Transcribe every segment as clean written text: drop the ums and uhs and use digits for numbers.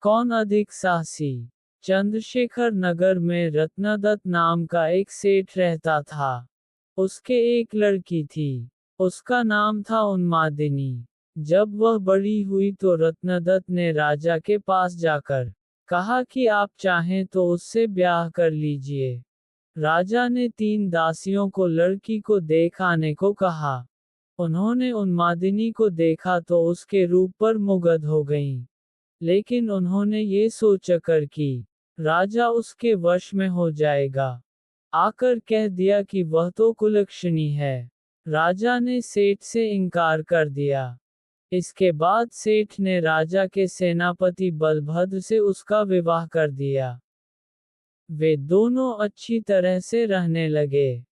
कौन अधिक साहसी? चंद्रशेखर नगर में रत्नदत्त नाम का एक सेठ रहता था। उसके एक लड़की थी। उसका नाम था उन्मादिनी। जब वह बड़ी हुई तो रत्नदत्त ने राजा के पास जाकर कहा कि आप चाहें तो उससे ब्याह कर लीजिए। राजा ने 3 दासियों को लड़की को देख आने को कहा। उन्होंने उन्मादिनी को देखा तो उसके रूप पर मुग्ध हो गईं। लेकिन उन्होंने ये सोचकर कि राजा उसके वश में हो जाएगा, आकर कह दिया कि वह तो कुलक्षणी है। राजा ने सेठ से इनकार कर दिया। इसके बाद सेठ ने राजा के सेनापति बलभद्र से उसका विवाह कर दिया। वे दोनों अच्छी तरह से रहने लगे।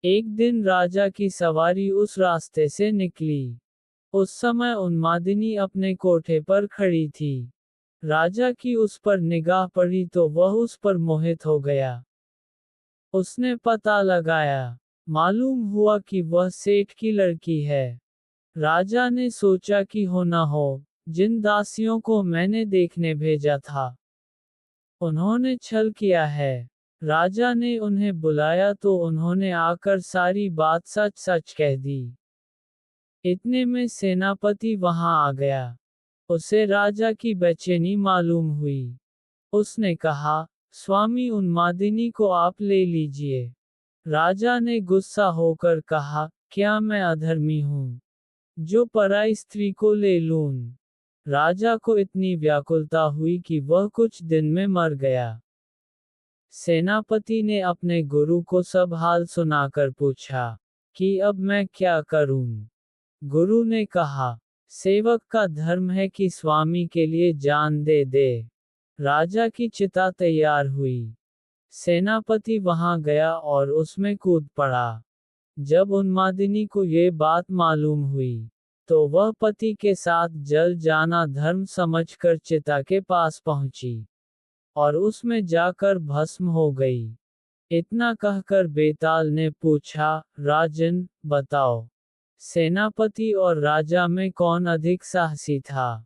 एक दिन राजा की सवारी उस रास्ते से निकली। उस समय उन्मादिनी अपने कोठे पर खड़ी थी। राजा की उस पर निगाह पड़ी तो वह उस पर मोहित हो गया। उसने पता लगाया। मालूम हुआ कि वह सेठ की लड़की है। राजा ने सोचा कि हो न हो, जिन दासियों को मैंने देखने भेजा था, उन्होंने छल किया है। राजा ने उन्हें बुलाया तो उन्होंने आकर सारी बात सच सच कह दी। इतने में सेनापति वहां आ गया। उसे राजा की बेचैनी मालूम हुई। उसने कहा, स्वामी उन्मादिनी को आप ले लीजिए। राजा ने गुस्सा होकर कहा, क्या मैं अधर्मी हूँ, जो पराई स्त्री को ले लूं? राजा को इतनी व्याकुलता हुई कि वह कुछ दिन में मर गया। सेनापति ने अपने गुरु को सब हाल सुनाकर पूछा कि अब मैं क्या करूं? गुरु ने कहा, सेवक का धर्म है कि स्वामी के लिए जान दे दे। राजा की चिता तैयार हुई। सेनापति वहां गया और उसमें कूद पड़ा। जब उन्मादिनी को ये बात मालूम हुई, तो वह पति के साथ जल जाना धर्म समझकर चिता के पास पहुंची और उसमें जाकर भस्म हो गई। इतना कहकर बेताल ने पूछा, राजन, बताओ, सेनापति और राजा में कौन अधिक साहसी था?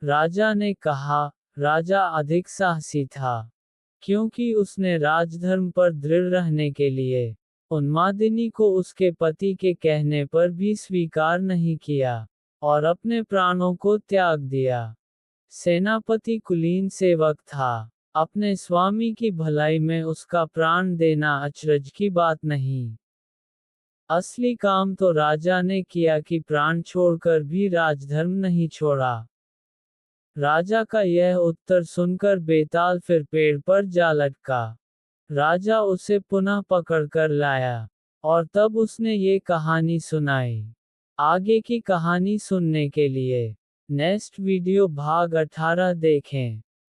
राजा ने कहा, राजा अधिक साहसी था, क्योंकि उसने राजधर्म पर दृढ़ रहने के लिए उन्मादिनी को उसके पति के कहने पर भी स्वीकार नहीं किया और अपने प्राणों को त्याग दिया। सेनापति कुलीन सेवक था। अपने स्वामी की भलाई में उसका प्राण देना अचरज की बात नहीं। असली काम तो राजा ने किया कि प्राण छोड़कर भी राजधर्म नहीं छोड़ा। राजा का यह उत्तर सुनकर बेताल फिर पेड़ पर जा लटका। राजा उसे पुनः पकड़कर लाया और तब उसने ये कहानी सुनाई। आगे की कहानी सुनने के लिए नेक्स्ट वीडियो भाग 18 देखें।